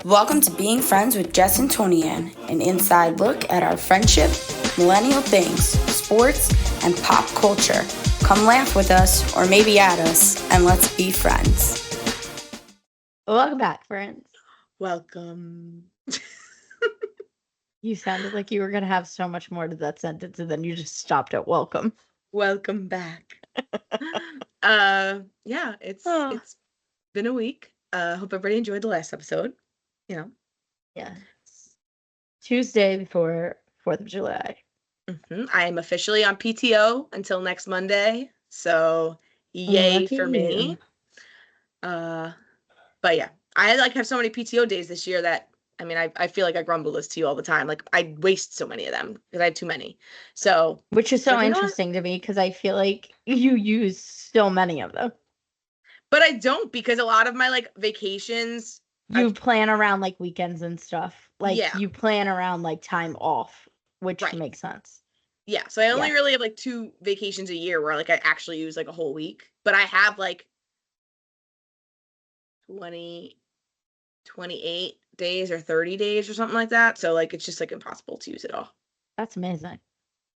Welcome to Being Friends with Jess and Tony-Ann, an inside look at our friendship, millennial things, sports, and pop culture. Come laugh with us, or maybe at us, and let's be friends. Welcome back, friends. Welcome. You sounded like you were going to have so much more to that sentence, and then you just stopped at welcome. Welcome back. Yeah, it's been a week. Hope everybody enjoyed the last episode. Yeah. Tuesday before 4th of July. I am officially on PTO until next Monday, so yay Lucky for me. you. But yeah, I have so many PTO days this year that I feel like I grumble this to you all the time. Like I waste so many of them because I have too many. So which is so interesting to me because I feel like you use so many of them. But I don't, because a lot of my vacations you plan around weekends and stuff. Yeah. You plan around time off, which makes sense. Yeah, so I only really have 2 vacations a year where I actually use a whole week, but I have 28 days or 30 days or something like that. So it's just impossible to use it all. That's amazing.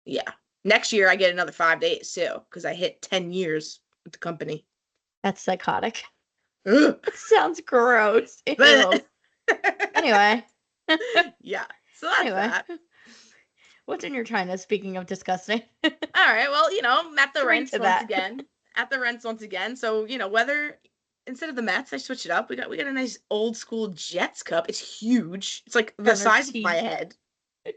Yeah. Next year I get another 5 days too, because I hit 10 years with the company. That's psychotic. Sounds gross. Anyway. Yeah. So that's that. What's in your China, speaking of disgusting? All right. Well, I'm at the Rents once again. At the Rents once again. So, whether instead of the Mets, I switch it up. We got a nice old school Jets cup. It's huge. It's the size of my head. And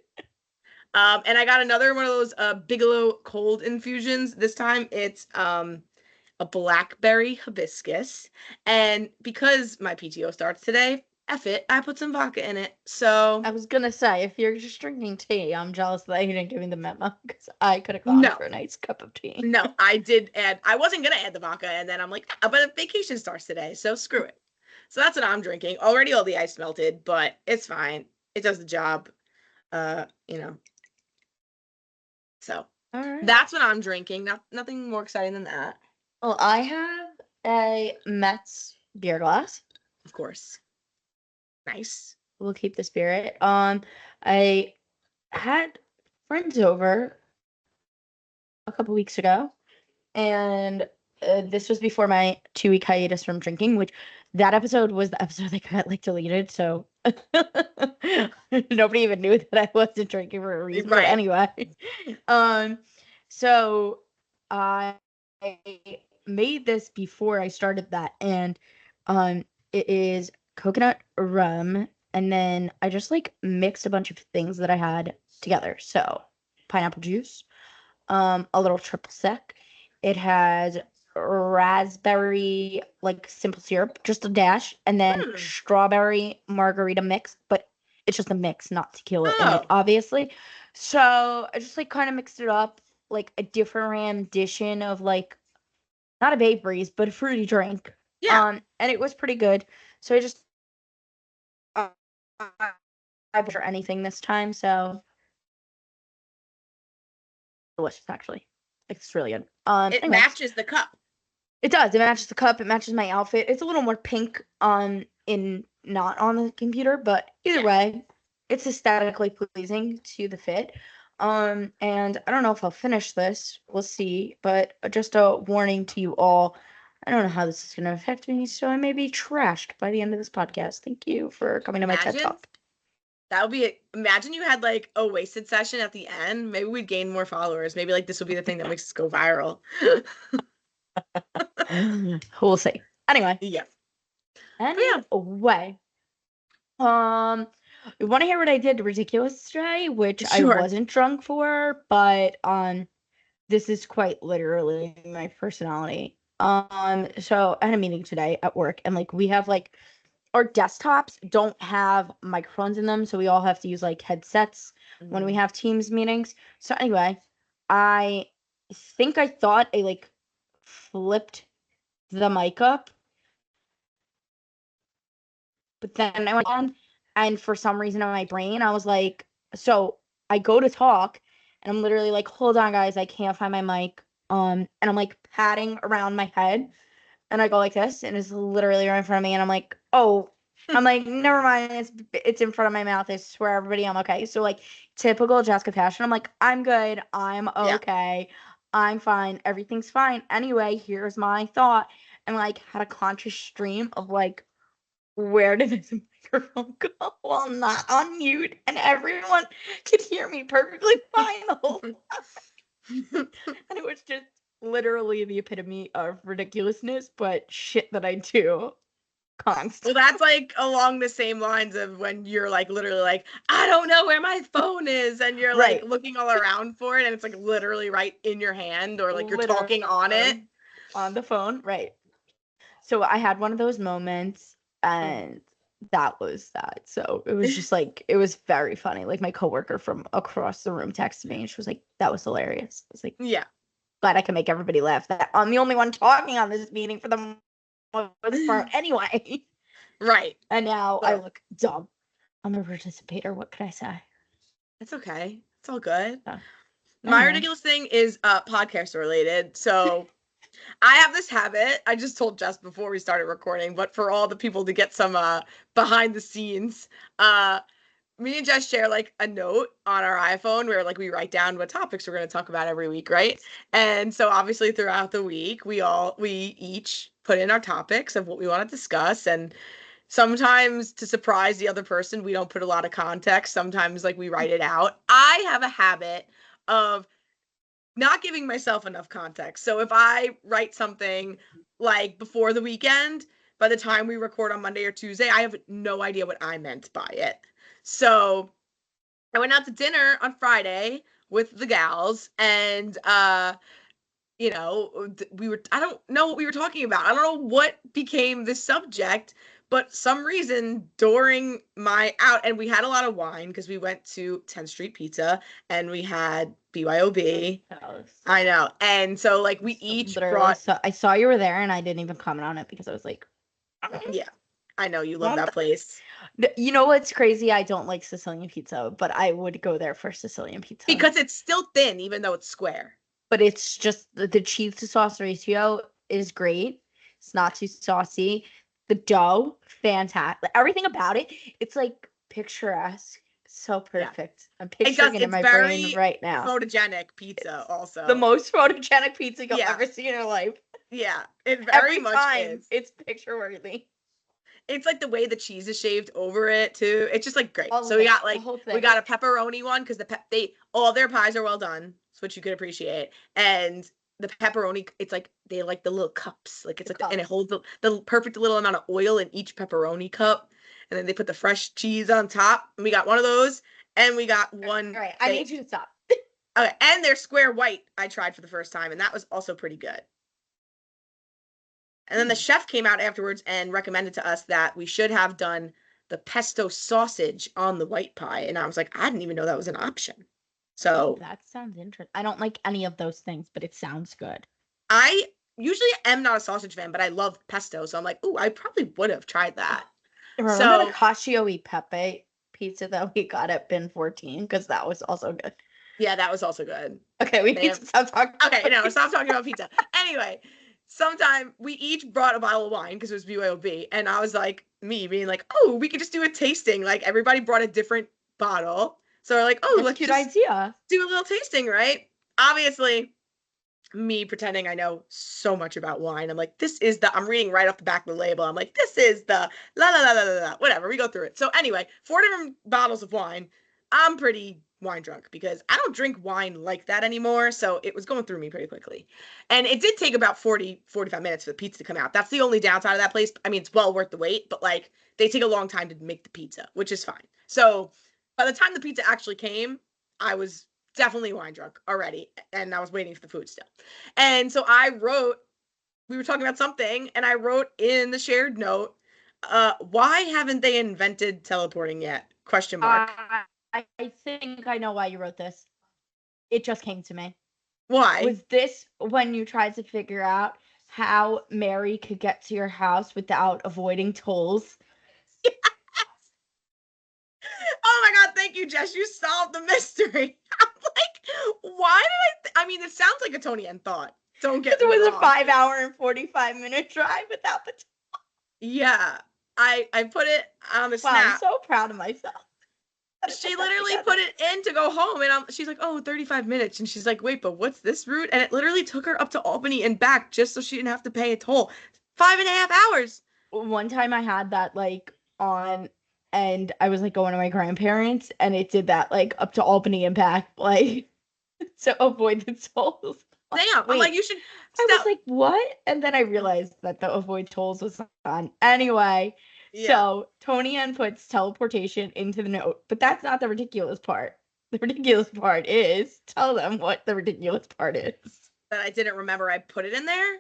I got another one of those Bigelow cold infusions. This time it's a blackberry hibiscus. And because my PTO starts today, F it, I put some vodka in it. So I was gonna say, if you're just drinking tea, I'm jealous that you didn't give me the memo, because I could have gone for a nice cup of tea. No, I did add. I wasn't gonna add the vodka, and then I'm like, but vacation starts today, so screw it. So that's what I'm drinking. Already all the ice melted, but it's fine. It does the job. So that's what I'm drinking. Nothing more exciting than that. Well, I have a Mets beer glass. Of course. Nice. We'll keep the spirit. I had friends over a couple weeks ago, and this was before my 2-week hiatus from drinking, which that episode was the episode that got deleted, so nobody even knew that I wasn't drinking for a reason. Right. But anyway, so I made this before I started that, and it is coconut rum, and then I just mixed a bunch of things that I had together. So pineapple juice, a little triple sec. It has raspberry simple syrup, just a dash, and then strawberry margarita mix, but it's just a mix, not tequila in it, obviously. So I just kind of mixed it up, a different rendition of not a Bay Breeze, but a fruity drink. Yeah. And it was pretty good. So I just I for anything this time, so delicious, actually. It's really good. It matches the cup. It does. It matches the cup. It matches my outfit. It's a little more pink in not on the computer, but either way, it's aesthetically pleasing to the fit. And I don't know if I'll finish this. We'll see. But just a warning to you all. I don't know how this is going to affect me, so I may be trashed by the end of this podcast. Thank you for coming to my TED Talk. That would be it. Imagine you had a wasted session at the end. Maybe we'd gain more followers. Maybe this would be the thing that makes us go viral. We'll see. Anyway. Yeah. Anyway. You want to hear what I did ridiculous today, which I wasn't drunk for, but this is quite literally my personality. So I had a meeting today at work, and we have our desktops don't have microphones in them, so we all have to use headsets when we have Teams meetings. So anyway, I think I thought I flipped the mic up, but then I went on, and for some reason in my brain I was so I go to talk, and I'm literally hold on guys, I can't find my mic, and I'm patting around my head, and I go like this, and it's literally right in front of me, and I'm oh, I'm like, never mind. It's in front of my mouth. I swear, everybody, I'm okay. So like, typical Jessica Passion. I'm like, I'm good. I'm okay. I'm fine. Everything's fine. Anyway, here's my thought. And like, had a conscious stream of like, where did this microphone go while not on mute? And everyone could hear me perfectly fine the whole time. And it was just literally the epitome of ridiculousness, but shit that I do constantly. Well, that's like along the same lines of when you're like literally like, I don't know where my phone is, and you're like looking all around for it, and it's like literally right in your hand, or like you're talking on it. On the phone, right. So I had one of those moments, and that was that. So it was just like, it was very funny. Like my coworker from across the room texted me, and she was like, that was hilarious. I was like, yeah, glad I can make everybody laugh. That I'm the only one talking on this meeting for the most part anyway. Right. And now I look dumb. I'm a participator. What can I say? It's okay. It's all good. Yeah. My ridiculous thing is podcast related. So I have this habit. I just told Jess before we started recording, but for all the people to get some behind the scenes, me and Jess share like a note on our iPhone where like we write down what topics we're going to talk about every week, right? And so obviously throughout the week, we each put in our topics of what we want to discuss, and sometimes to surprise the other person, we don't put a lot of context. Sometimes like we write it out. I have a habit of not giving myself enough context. So if I write something like before the weekend, by the time we record on Monday or Tuesday, I have no idea what I meant by it. So I went out to dinner on Friday with the gals, and you know, I don't know what we were talking about. I don't know what became the subject, but some reason during my out, and we had a lot of wine because we went to 10th Street Pizza and we had BYOB. I know. And so like we each brought. I saw you were there and I didn't even comment on it because I was like, yeah, I know you love that place. You know what's crazy? I don't like Sicilian pizza, but I would go there for Sicilian pizza. Because it's still thin, even though it's square. But it's just the cheese to sauce ratio is great. It's not too saucy. The dough, fantastic. Everything about it, it's like picturesque. So perfect. Yeah. I'm picturing it in my brain right now. Photogenic pizza, also. The most photogenic pizza you'll ever see in your life. Yeah, it very much is. It's picture worthy. It's like the way the cheese is shaved over it too. It's just like great. So we got like we got a pepperoni one because all their pies are well done, which you could appreciate, and the pepperoni, it's like they like the little cups, like it's and it holds the perfect little amount of oil in each pepperoni cup, and then they put the fresh cheese on top. And we got one of those, and we got one. All right, I need you to stop. Okay, and they're square white. I tried for the first time, and that was also pretty good. And then the chef came out afterwards and recommended to us that we should have done the pesto sausage on the white pie, and I was like, I didn't even know that was an option. So that sounds interesting. I don't like any of those things, but it sounds good. I usually am not a sausage fan, but I love pesto, so I'm like, ooh, I probably would have tried that. Remember the cacio e pepe pizza that we got at Bin 14? Because that was also good. Yeah, that was also good. Okay, we need to stop talking. Okay, no, stop talking about pizza. Anyway, sometime we each brought a bottle of wine because it was BYOB, and I was like, me being like, oh, we could just do a tasting. Like everybody brought a different bottle. So we're like, oh, let's just do a little tasting, right? Obviously, me pretending I know so much about wine. I'm like, I'm reading right off the back of the label. I'm like, this is the la la la la la la. Whatever, we go through it. So anyway, 4 different bottles of wine. I'm pretty wine drunk because I don't drink wine like that anymore. So it was going through me pretty quickly. And it did take about 45 minutes for the pizza to come out. That's the only downside of that place. I mean, it's well worth the wait, but like they take a long time to make the pizza, which is fine. So by the time the pizza actually came, I was definitely wine drunk already, and I was waiting for the food still. And so we were talking about something, and I wrote in the shared note, why haven't they invented teleporting yet? Question mark. I think I know why you wrote this. It just came to me. Why? Was this when you tried to figure out how Mary could get to your house without avoiding tolls? Yes. Oh my God, thank you, Jess. You solved the mystery. I'm like, why did I mean, it sounds like a Tony N thought. Don't get me wrong. It was a 5-hour and 45-minute drive without the toll. Yeah. I put it on the Wow, snap. I'm so proud of myself. She literally put it in to go home, and she's like, oh, 35 minutes. And she's like, wait, but what's this route? And it literally took her up to Albany and back just so she didn't have to pay a toll. 5.5 hours. One time I had that like on, and I was like going to my grandparents, and it did that like up to Albany and back, like to avoid the tolls. Damn, I'm like, you should I was like, what? And then I realized that the avoid tolls was on. Anyway, so Tony Ann puts teleportation into the note, but that's not the ridiculous part. The ridiculous part is, tell them what the ridiculous part is. That I didn't remember I put it in there?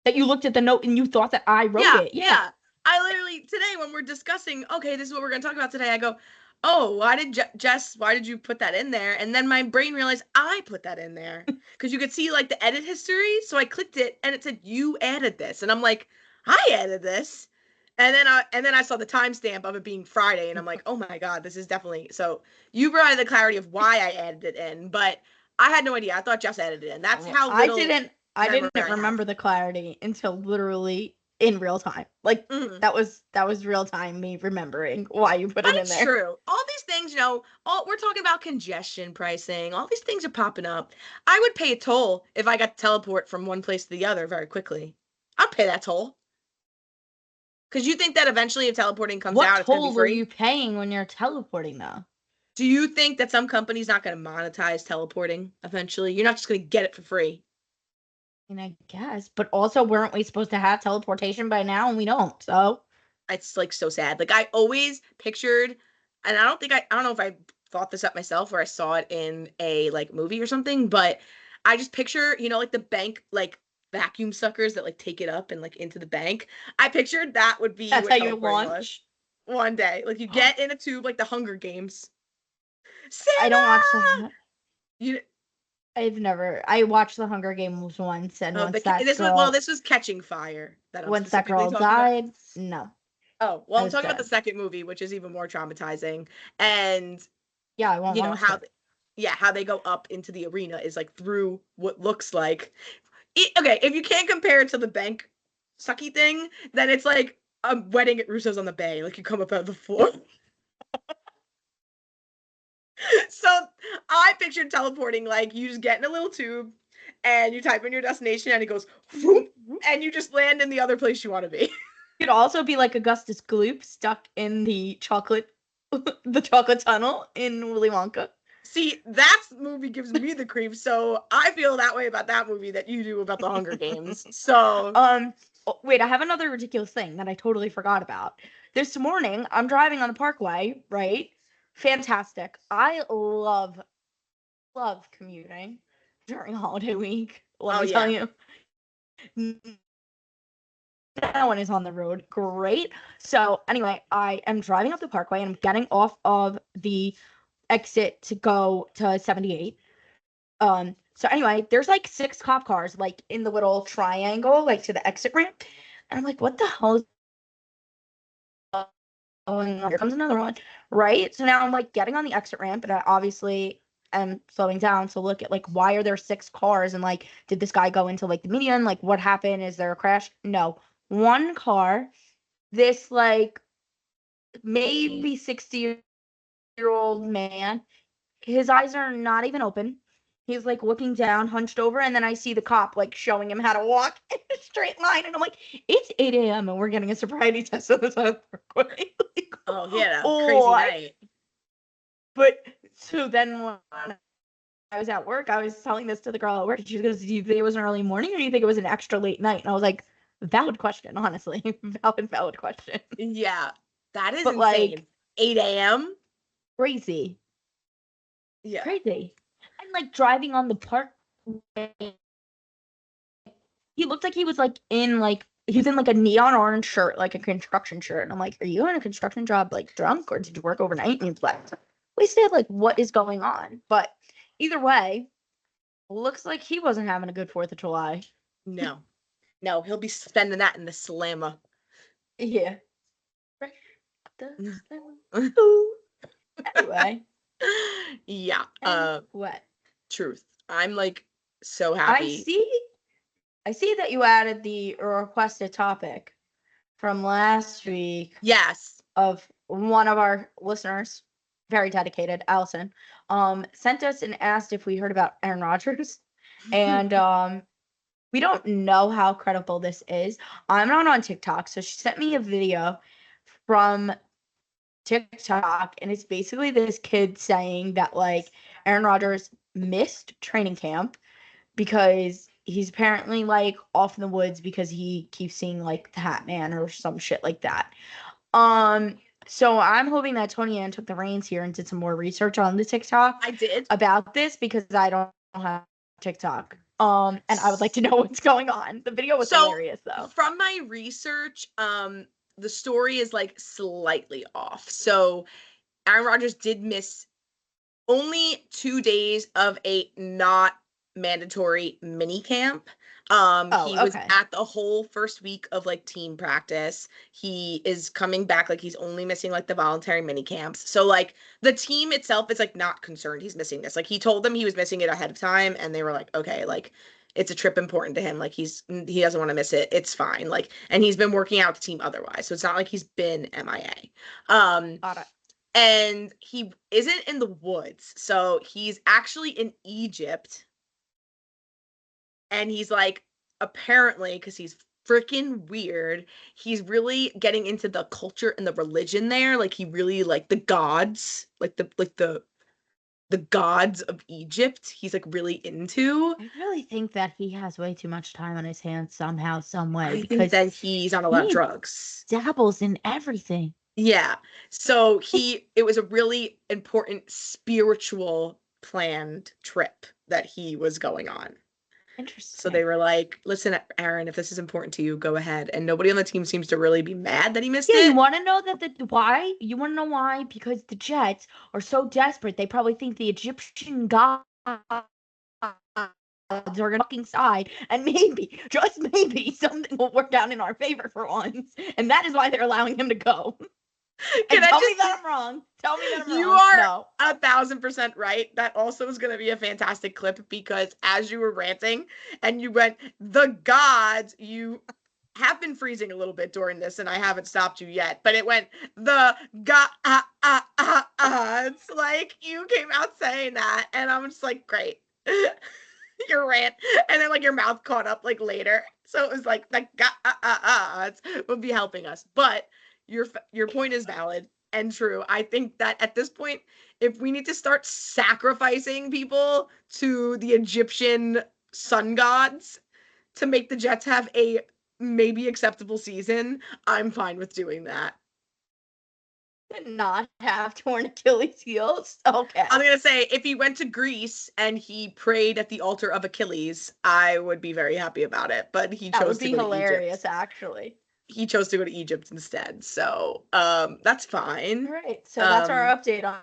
That you looked at the note and you thought that I wrote it. Yeah. I literally, today when we're discussing, okay, this is what we're going to talk about today, I go, oh, why did Jess, why did you put that in there? And then my brain realized I put that in there. Because you could see, like, the edit history. So I clicked it, and it said, you added this. And I'm like, I added this? And then I saw the timestamp of it being Friday, and I'm like, oh, my God, this is definitely... So you provided the clarity of why I added it in, but I had no idea. I thought Jess added it in. That's how little... I didn't remember the clarity until literally in real time. Like, that was real time, me remembering why you put it in there. That's true. All these things, we're talking about congestion pricing. All these things are popping up. I would pay a toll if I got to teleport from one place to the other very quickly. I'd pay that toll. Because you think that eventually if teleporting comes out, it's going to be free? What toll are you paying when you're teleporting, though? Do you think that some company's not going to monetize teleporting eventually? You're not just going to get it for free. I guess, but also weren't we supposed to have teleportation by now, and we don't? So it's like so sad. Like I always pictured, and I don't know if I thought this up myself or I saw it in a like movie or something, but I just picture, like the bank like vacuum suckers that like take it up and like into the bank. I pictured that would be that's how you launch one day. Like you get in a tube like the Hunger Games. Santa! I don't watch that. I watched the Hunger Games once, and this was Catching Fire. Once that girl died, no. Oh, well, I'm talking about the second movie, which is even more traumatizing. And yeah, I won't how they go up into the arena is like through what looks like. Okay, if you can't compare it to the bank sucky thing, then it's like a wedding at Russo's on the Bay. Like you come up out of the floor. So I pictured teleporting like you just get in a little tube and you type in your destination and it goes whoop, and you just land in the other place you want to be. It could also be like Augustus Gloop stuck in the chocolate tunnel in Willy Wonka. See, that movie gives me the creeps, so I feel that way about that movie that you do about the Hunger Games. So wait, I have another ridiculous thing that I totally forgot about. This morning, I'm driving on the Parkway, right? Fantastic. I love commuting during holiday week. Let me tell you. That one is on the road. Great. So anyway, I am driving up the Parkway and I'm getting off of the exit to go to 78. So anyway, there's like 6 cop cars like in the little triangle, like to the exit ramp. And I'm like, what the hell is going on? Here comes another one. Right? So now I'm like getting on the exit ramp, and I obviously am slowing down to look at like, why are there 6 cars? And like, did this guy go into like the median? Like, what happened? Is there a crash? No. 1 car, this like maybe 60-year-old man, his eyes are not even open. He's like looking down, hunched over, and then I see the cop like showing him how to walk in a straight line, and I'm like, it's 8 a.m. and we're getting a sobriety test on the side of the Parkway. Oh yeah, crazy night. But so then when I was at work, I was telling this to the girl at work. She goes, "Do you think it was an early morning, or do you think it was an extra late night?" And I was like, "Valid question, honestly, valid question." Yeah, that is insane. Like 8 a.m. Crazy. Yeah, crazy. And like driving on the Parkway, he looked like he was like in like. He was in like a neon orange shirt, like a construction shirt. And I'm like, are you in a construction job, like drunk, or did you work overnight? And he's like, we said, like, what is going on? But either way, looks like he wasn't having a good 4th of July. No, he'll be spending that in the slammer. Yeah. Anyway. Yeah. What? Truth. I'm like so happy. I see that you added the requested topic. from last week. Yes. Of one of our listeners, very dedicated, Allison, sent us and asked if we heard about Aaron Rodgers. And we don't know how credible this is. I'm not on TikTok, so she sent me a video from TikTok, and it's basically this kid saying that like Aaron Rodgers missed training camp because he's apparently like off in the woods because he keeps seeing like the Hat Man or some shit like that. So I'm hoping that Tony Ann took the reins here and did some more research on the TikTok. I did about this because I don't have TikTok. And I would like to know what's going on. The video was hilarious though. From my research, the story is like slightly off. So Aaron Rodgers did miss only 2 days of a not mandatory mini camp. He was at the whole first week of like team practice. He is coming back, like he's only missing like the voluntary mini camps. So like the team itself is like not concerned he's missing this. Like he told them he was missing it ahead of time, and they were like, okay, like it's a trip important to him. Like he doesn't want to miss it. It's fine. Like, and he's been working out with the team otherwise. So it's not like he's been MIA. Got it. And he isn't in the woods. So he's actually in Egypt. And he's like, apparently, because he's freaking weird, he's really getting into the culture and the religion there. Like he really like the gods, like the gods of Egypt. He's like really into. I really think that he has way too much time on his hands somehow, some way. Because then he's on a lot of drugs. Dabbles in everything. Yeah. So it was a really important spiritual planned trip that he was going on. Interesting. So they were like, listen, Aaron, if this is important to you, go ahead. And nobody on the team seems to really be mad that he missed it. Yeah, you want to know why? You want to know why? Because the Jets are so desperate. They probably think the Egyptian gods are going to fucking side. And maybe, just maybe, something will work out in our favor for once. And that is why they're allowing him to go. Tell me that I'm wrong. Tell me that I'm wrong. You are 1,000% right. That also is going to be a fantastic clip because as you were ranting and you went, the gods, you have been freezing a little bit during this and I haven't stopped you yet, but it went, the gods. Like you came out saying that and I'm just like, great. Your rant. And then like your mouth caught up like later. So it was like, the gods would be helping us. But your point is valid and true. I think that at this point, if we need to start sacrificing people to the Egyptian sun gods to make the Jets have a maybe acceptable season, I'm fine with doing that. Did not have torn Achilles heels. Okay. I'm going to say if he went to Greece and he prayed at the altar of Achilles, I would be very happy about it. But he chose to go to Egypt. That would be hilarious, actually. He chose to go to Egypt instead. So, that's fine. All right. So that's our update on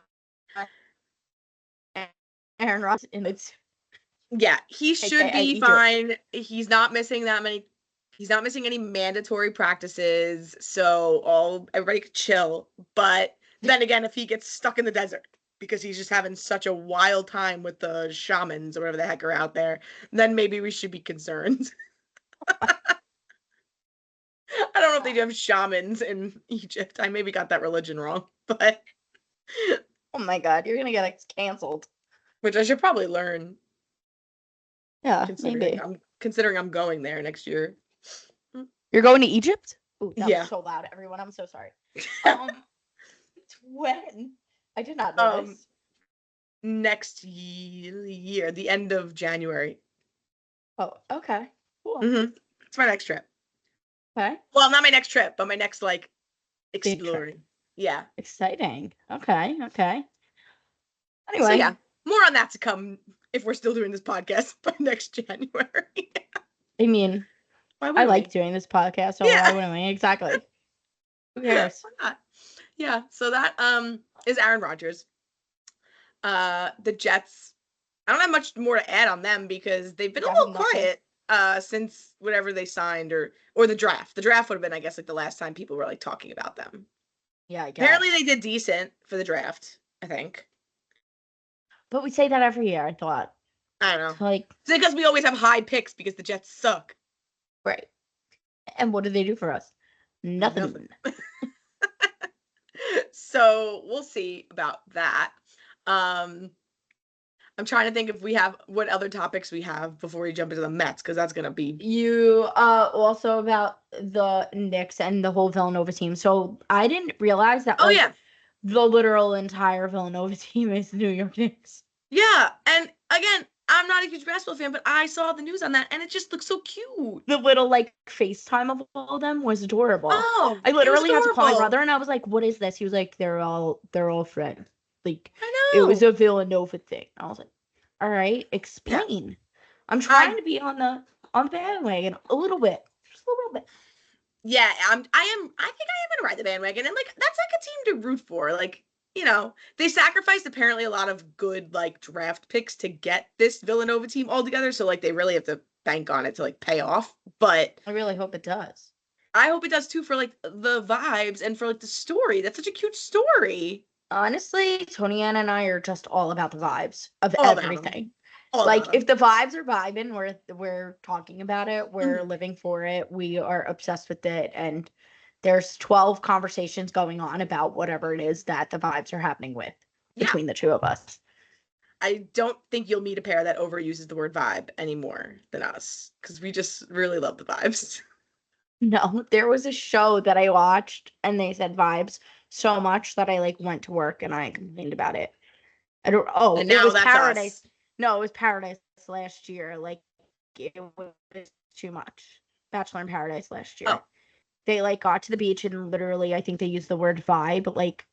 Aaron Rodgers. Yeah, he should be fine. He's not missing he's not missing any mandatory practices. So everybody could chill. But then again, if he gets stuck in the desert because he's just having such a wild time with the shamans or whatever the heck are out there, then maybe we should be concerned. I don't know if they do have shamans in Egypt. I maybe got that religion wrong, but oh my god, you're gonna get canceled. Which I should probably learn. Yeah, maybe. Considering I'm going there next year. You're going to Egypt? Ooh, that was so loud, everyone. I'm so sorry. When? I did not know this. Next year, the end of January. Oh, okay. Cool. Mm-hmm. It's my next trip. Okay. Well, not my next trip, but my next like exploring. Yeah. Exciting. Okay. Anyway. So yeah, more on that to come if we're still doing this podcast by next January. I mean, I like doing this podcast, so why wouldn't we? Exactly. Who cares? Yeah. So that is Aaron Rodgers. The Jets. I don't have much more to add on them because they've been a little quiet. Since whatever they signed or the draft. The draft would have been, I guess, like the last time people were like talking about them. Yeah, I guess. Apparently they did decent for the draft, I think. But we say that every year, I thought. I don't know. Like, it's because we always have high picks because the Jets suck. Right. And what do they do for us? Nothing. So we'll see about that. I'm trying to think if we have what other topics we have before we jump into the Mets, because that's gonna be you also about the Knicks and the whole Villanova team. So I didn't realize that the literal entire Villanova team is the New York Knicks. Yeah, and again, I'm not a huge basketball fan, but I saw the news on that, and it just looks so cute. The little like FaceTime of all of them was adorable. Oh, I literally had to call my brother, and I was like, "What is this?" He was like, "They're all friends." Like, I know it was a Villanova thing. I was like, "All right, explain." Yeah. I'm trying to be on the bandwagon a little bit, just a little bit. Yeah, I think I am gonna ride the bandwagon, and like that's like a team to root for. Like, you know, they sacrificed apparently a lot of good like draft picks to get this Villanova team all together. So like they really have to bank on it to like pay off. But I really hope it does. I hope it does too, for like the vibes and for like the story. That's such a cute story. Honestly, Tony Ann and I are just all about the vibes of everything. Like if the vibes are vibing, we're talking about it, we're living for it, we are obsessed with it, and there's 12 conversations going on about whatever it is that the vibes are happening with between the two of us. I don't think you'll meet a pair that overuses the word vibe anymore than us, because we just really love the vibes. No, there was a show that I watched and they said vibes so much that I like went to work and I complained about it. It was Paradise. Us. No, it was Paradise last year. Like, it was too much. Bachelor in Paradise last year. Oh. They like got to the beach and literally I think they used the word vibe like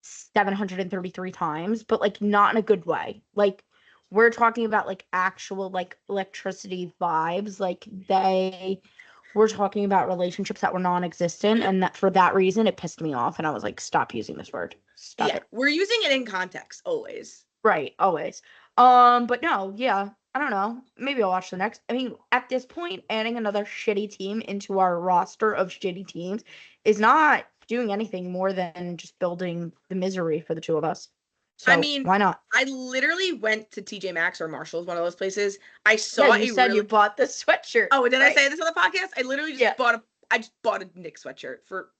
733 times, but like not in a good way. Like, we're talking about like actual like electricity vibes. Like we're talking about relationships that were non-existent, and that for that reason it pissed me off and I was like, stop using this word. Stop it. We're using it in context always. Right, always. But no, yeah, I don't know. Maybe I'll watch the next. I mean, at this point, adding another shitty team into our roster of shitty teams is not doing anything more than just building the misery for the two of us. So, I mean, why not? I literally went to TJ Maxx or Marshall's, one of those places. I saw you said you bought the sweatshirt. Oh, did I say this on the podcast? I literally just bought a Knicks sweatshirt for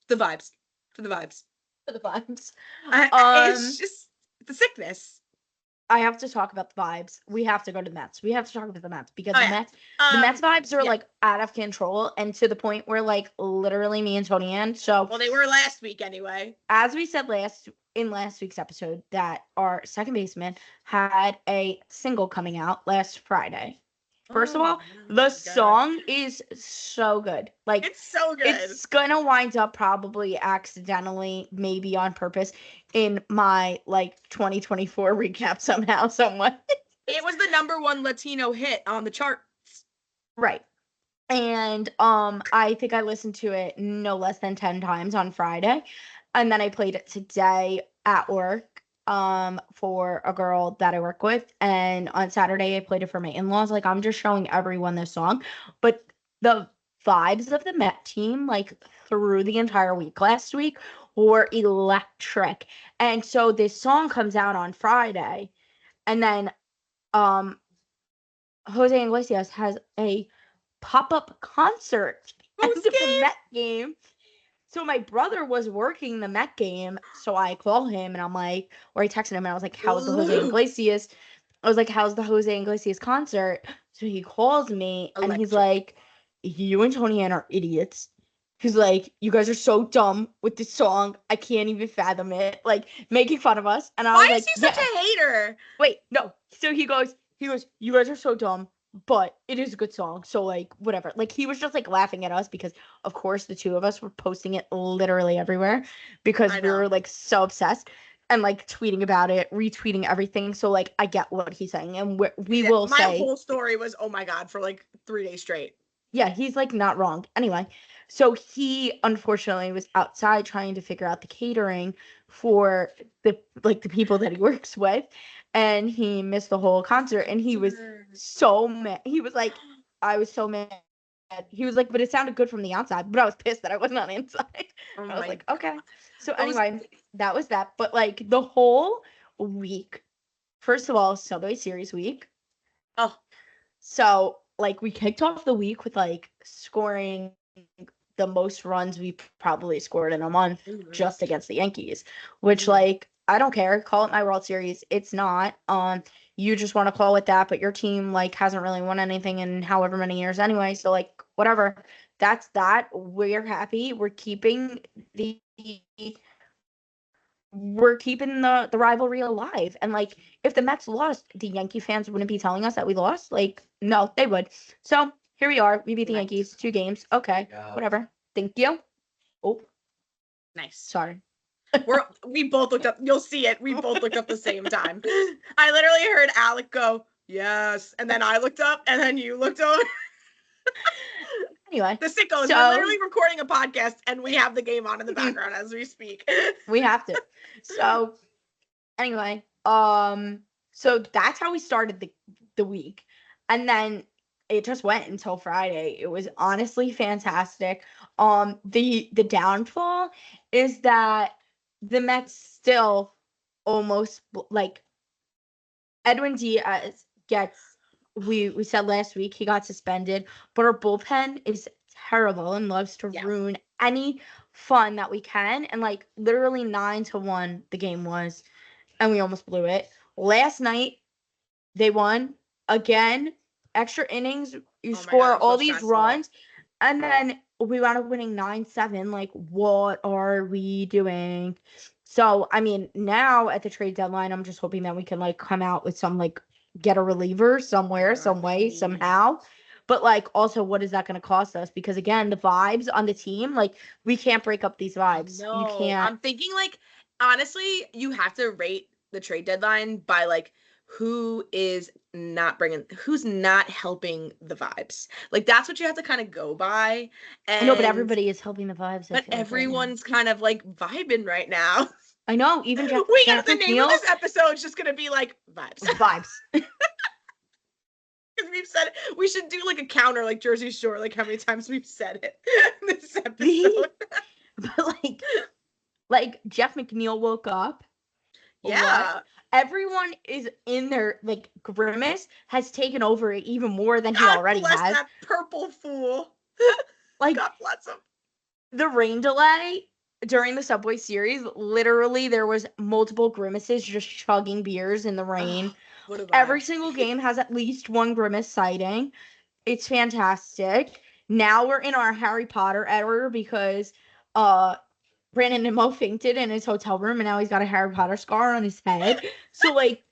the vibes. For the vibes. It's just the sickness. I have to talk about the vibes. We have to go to the Mets. We have to talk about the Mets because the Mets vibes are like out of control and to the point where like literally me and Tony Ann. So well, they were last week anyway. As we said in last week's episode, that our second baseman had a single coming out last Friday. First of all, the song is so good. Like, it's so good. It's gonna wind up probably accidentally, maybe on purpose, in my like 2024 recap somehow, somewhat. It was the #1 Latino hit on the charts. Right. And I think I listened to it no less than 10 times on Friday. And then I played it today at work. For a girl that I work with, and on Saturday I played it for my in-laws. Like, I'm just showing everyone this song, but the vibes of the Met team like through the entire week last week were electric. And so this song comes out on Friday, and then Jose Iglesias has a pop-up concert at the Met game. So my brother was working the Met game, so I call him and I'm like, or I texted him and I was like, how's the Jose Iglesias? I was like, how's the Jose Iglesias concert? So he calls me and he's like, you and Tony Ann are idiots. He's like, you guys are so dumb with this song. I can't even fathom it. Like, making fun of us. And I was like, why is he such a hater? Wait, no. So he goes, you guys are so dumb. But it is a good song, so like whatever. Like, he was just like laughing at us because of course the two of us were posting it literally everywhere because we were like so obsessed and like tweeting about it, retweeting everything. So like I get what he's saying, and we will say my whole story was oh my god for like 3 days straight. Yeah, he's like not wrong. Anyway, so he unfortunately was outside trying to figure out the catering for the people that he works with. And he missed the whole concert, and he was so mad. He was like, I was so mad. He was like, but it sounded good from the outside, but I was pissed that I wasn't on the inside. I was like, okay. So anyway, that was that. But like the whole week, first of all, Subway Series week. Oh. So like we kicked off the week with like scoring the most runs we probably scored in a month just against the Yankees, which like I don't care. Call it my World Series. It's not. You just want to call it that, but your team like hasn't really won anything in however many years anyway. So like whatever. That's that. We're happy. We're keeping the rivalry alive. And like if the Mets lost, the Yankee fans wouldn't be telling us that we lost. Like, no, they would. So here we are. We beat the Yankees 2 games. Okay. Whatever. Thank you. Oh. Nice. Sorry. We both looked up. You'll see it. We both looked up the same time. I literally heard Alec go, yes. And then I looked up and then you looked over. Anyway. The sickos. We're literally recording a podcast and we have the game on in the background as we speak. We have to. So anyway, so that's how we started the week. And then it just went until Friday. It was honestly fantastic. The downfall is that the Mets still almost like Edwin Diaz gets. We said last week he got suspended, but our bullpen is terrible and loves to ruin any fun that we can. And like literally 9-1 the game was, and we almost blew it. Last night they won again. Extra innings, you score all these runs, and then we wound up winning 9-7. Like, what are we doing? So, I mean, now at the trade deadline, I'm just hoping that we can like come out with some like get a reliever somewhere, some way, somehow. But like, also, what is that going to cost us? Because again, the vibes on the team, like, we can't break up these vibes. No, you can't. I'm thinking like, honestly, you have to rate the trade deadline by like who's not helping the vibes. Like that's what you have to kind of go by. And I know, but everybody is helping the vibes. But everyone's kind of like vibing right now. I know, even Jeff. The name of this episode is just gonna be like vibes. Vibes. Because we've said it. We should do like a counter, like Jersey Shore, like how many times we've said it in this episode. But like Jeff McNeil woke up. Yeah. What? Everyone is in their like Grimace has taken over it even more than he already has. That purple fool. Like God bless him. The rain delay during the Subway Series, literally there was multiple Grimaces just chugging beers in the rain. Every single game has at least one Grimace sighting. It's fantastic. Now we're in our Harry Potter era because Brandon Nimmo fainted in his hotel room and now he's got a Harry Potter scar on his head. So like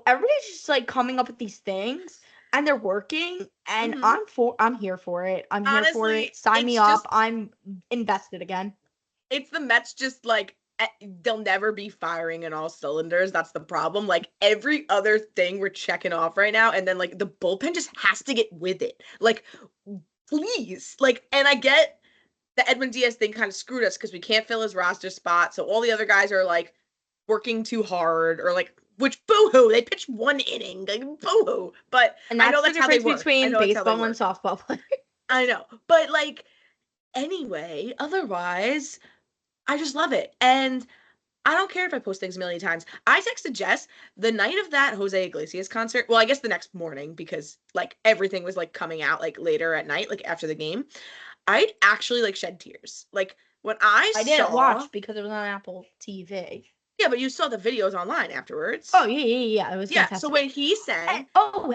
everybody's just like coming up with these things and they're working and I'm here for it. Here for it. Sign me up. I'm invested again. It's the Mets just like they'll never be firing in all cylinders. That's the problem. Like every other thing we're checking off right now and then like the bullpen just has to get with it. Like please. Like and I get the Edwin Diaz thing kind of screwed us because we can't fill his roster spot. So all the other guys are like working too hard or like, which boo-hoo, they pitched 1 inning, like boo-hoo. But and I know that's the difference between baseball and softball players. I know. But like, anyway, otherwise, I just love it. And I don't care if I post things a million times. I texted Jess the night of that Jose Iglesias concert. Well, I guess the next morning because like everything was like coming out like later at night, like after the game. I'd actually like shed tears. Like when I didn't watch because it was on Apple TV. Yeah, but you saw the videos online afterwards. Oh yeah. It was fantastic. So when he sang,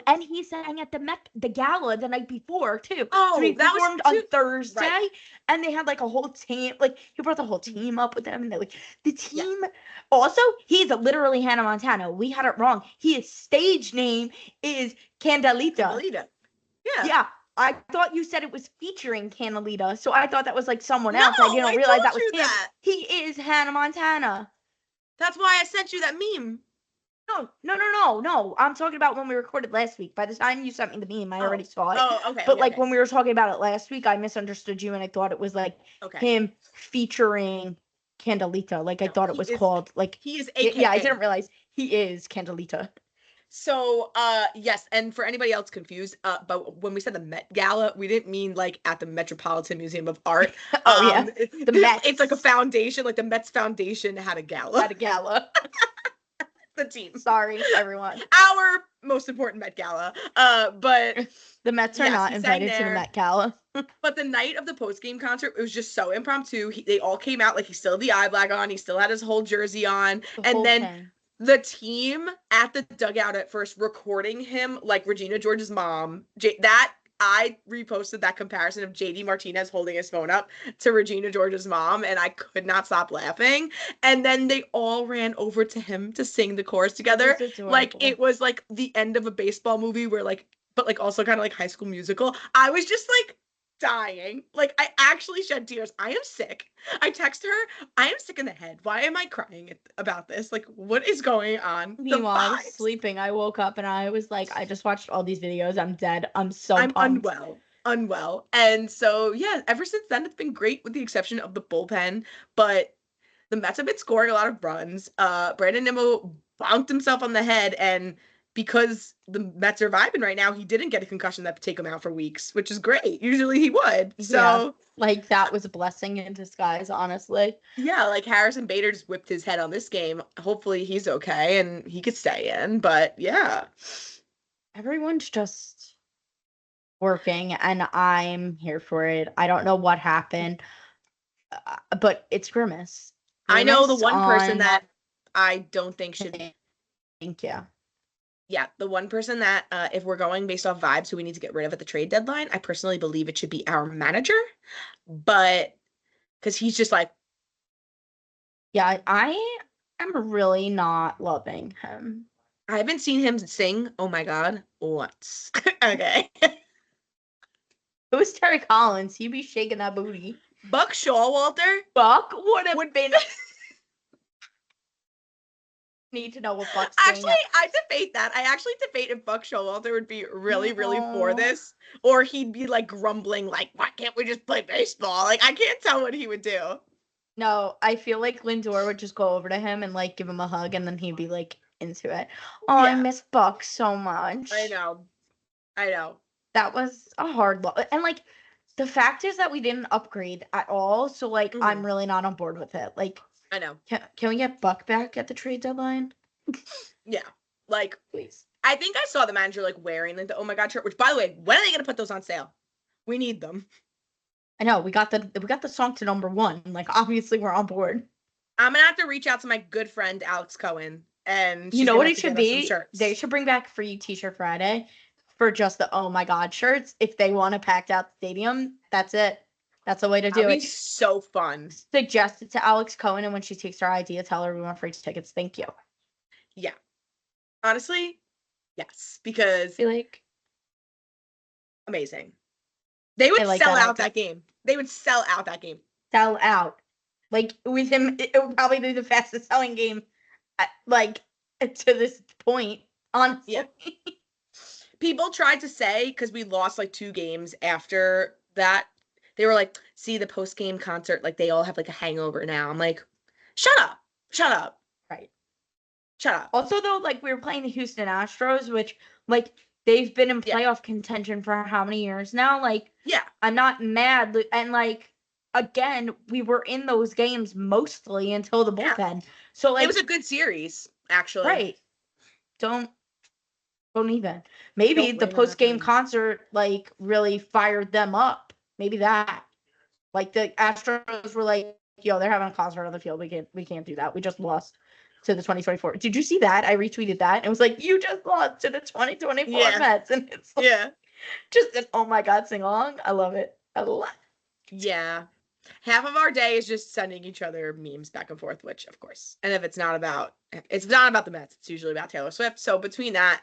and he sang at the gala the night before too. Oh, so he performed on Thursday, right. And they had like a whole team. Like he brought the whole team up with them, and they like the team. Yeah. Also, he's literally Hannah Montana. We had it wrong. His stage name is Candelita. Yeah. I thought you said it was featuring Candelita, so I thought that was like someone else. I didn't realize that was him. He is Hannah Montana. That's why I sent you that meme. No. I'm talking about when we recorded last week. By the time you sent me the meme, I already saw it. Oh, okay. But when we were talking about it last week, I misunderstood you and I thought it was like him featuring Candelita. Like I thought it was called like he is AKA. Yeah, I didn't realize he is Candelita. So, yes, and for anybody else confused, but when we said the Met Gala, we didn't mean like at the Metropolitan Museum of Art. The Mets. It's like a foundation, like the Mets Foundation had a gala. the team. Sorry, everyone. Our most important Met Gala. But the Mets are not invited to the Met Gala. But the night of the post-game concert, it was just so impromptu. They all came out, like, he still had the eye black on, he still had his whole jersey on, and then the team at the dugout at first recording him like Regina George's mom. I reposted that comparison of JD Martinez holding his phone up to Regina George's mom, and I could not stop laughing. And then they all ran over to him to sing the chorus together. Like, it was like the end of a baseball movie where, like, but like also kind of like High School Musical. I was just like dying. Like, I actually shed tears. I am sick. I text her, I am sick in the head. Why am I crying about this? Like, what is going on? Meanwhile, I was sleeping. I woke up and I was like, I just watched all these videos. I'm dead. I'm pumped. Unwell. And so, yeah, ever since then, it's been great with the exception of the bullpen. But the Mets have been scoring a lot of runs. Brandon Nimmo bonked himself on the head, and because the Mets are vibing right now, he didn't get a concussion that would take him out for weeks, which is great. Usually he would. So, yeah, like, that was a blessing in disguise, honestly. Yeah, like, Harrison Bader just whipped his head on this game. Hopefully he's okay and he could stay in. But, yeah. Everyone's just working, and I'm here for it. I don't know what happened, but it's Grimace. I know the one person that I don't think should... Thank you. Yeah, the one person that, if we're going based off vibes who we need to get rid of at the trade deadline, I personally believe it should be our manager. But, because he's just like... Yeah, I am really not loving him. I haven't seen him sing, oh my god, once. Okay. It was Terry Collins. He'd be shaking that booty. Buck Showalter? Buck would have been... Need to know what Buck's actually I debate that. I actually debate if Buck Showalter would be really for this, or he'd be like grumbling like, why can't we just play baseball? Like, I can't tell what he would do. No, I feel like Lindor would just go over to him and like give him a hug, and then he'd be like into it. Oh, yeah. I miss Buck so much. I know. That was a hard look. And like, the fact is that we didn't upgrade at all, so like, I'm really not on board with it. Like, I know. Can we get Buck back at the trade deadline? Yeah. Like, please. I think I saw the manager like wearing the Oh My God shirt, which, by the way, when are they going to put those on sale? We need them. I know. We got the song to number 1. Like, obviously we're on board. I'm going to have to reach out to my good friend Alex Cohen, and you know what it should be? They should bring back free T-shirt Friday for just the Oh My God shirts. If they want to pack out the stadium, that's it. That's the way to do it. That'd be so fun. Suggest it to Alex Cohen, and when she takes our idea, tell her we want free tickets. Thank you. Yeah. Honestly, yes. Because like amazing. They would sell out that game. They would sell out that game. Sell out. Like, with him, it would probably be the fastest selling game, like, to this point, honestly. Yeah. People tried to say, because we lost like 2 games after that, they were like, see, the post-game concert, like, they all have, like, a hangover now. I'm like, shut up. Right. Shut up. Also, though, like, we were playing the Houston Astros, which, like, they've been in playoff contention for how many years now? Like, yeah. I'm not mad. And, like, again, we were in those games mostly until the bullpen. Yeah. So, like... It was a good series, actually. Right. Don't even. Maybe the post-game concert, like, really fired them up. Maybe that. Like, the Astros were like, yo, they're having a concert on the field. We can't do that. We just lost to the 2024. Did you see that? I retweeted that. It was like, you just lost to the 2024 Mets. And it's like, just an Oh My God sing-along. I love it. Yeah. Half of our day is just sending each other memes back and forth, which, of course. And if it's not about the Mets, it's usually about Taylor Swift. So between that,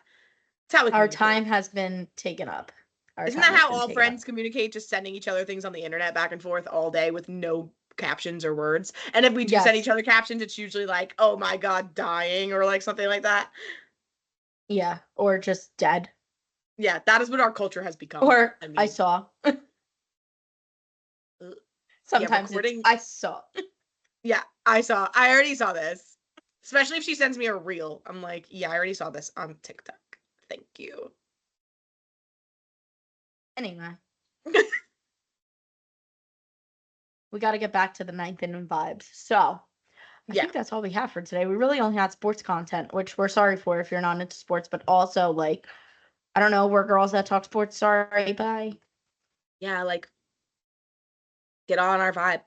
it's how we our time has been taken up. Isn't that how all friends communicate? Just sending each other things on the internet back and forth all day with no captions or words. And if we do send each other captions, it's usually like, oh my God, dying, or like something like that. Yeah. Or just dead. Yeah. That is what our culture has become. Or I saw. Sometimes I saw. Yeah. I already saw this. Especially if she sends me a reel. I'm like, yeah, I already saw this on TikTok. Thank you. Anyway. We got to get back to the 9th inning vibes. So, I think that's all we have for today. We really only had sports content, which we're sorry for if you're not into sports, but also, like, I don't know, we're girls that talk sports. Sorry, bye. Yeah, like, get on our vibe.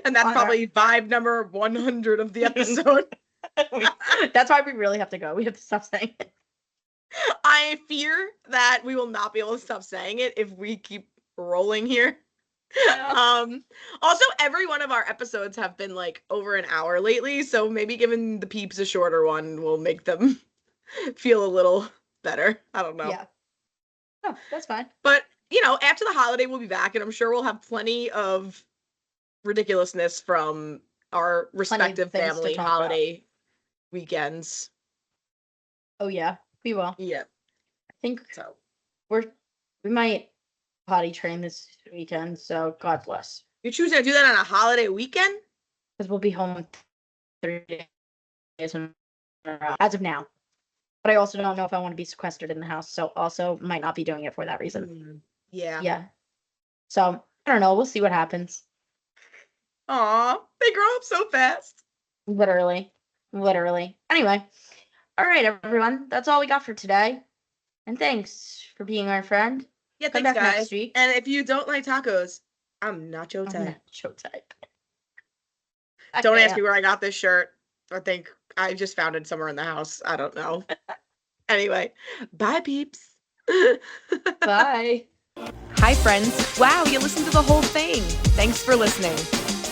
And that's probably vibe number 100 of the episode. That's why we really have to go. We have to stop saying it. I fear that we will not be able to stop saying it if we keep rolling here. Also, every one of our episodes have been like over an hour lately, so maybe giving the peeps a shorter one will make them feel a little better. I don't know. Yeah. Oh, that's fine. But, you know, after the holiday, we'll be back, and I'm sure we'll have plenty of ridiculousness from our respective family holiday weekends. Oh, yeah. We will. Yeah. I think so. We might potty train this weekend, so God bless. You're choosing to do that on a holiday weekend? Because we'll be home 3 days as of now. But I also don't know if I want to be sequestered in the house, so also might not be doing it for that reason. Yeah. Yeah. So, I don't know. We'll see what happens. Aw, they grow up so fast. Literally. Anyway. All right, everyone. That's all we got for today. And thanks for being our friend. Yeah, Come thanks, back guys. next week. And if you don't like tacos, I'm not your type. Don't ask me where I got this shirt. I think I just found it somewhere in the house. I don't know. Anyway, bye, peeps. Bye. Hi, friends. Wow, you listened to the whole thing. Thanks for listening.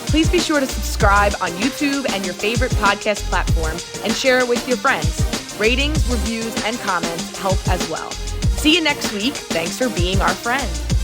Please be sure to subscribe on YouTube and your favorite podcast platform and share it with your friends. Ratings, reviews, and comments help as well. See you next week. Thanks for being our friend.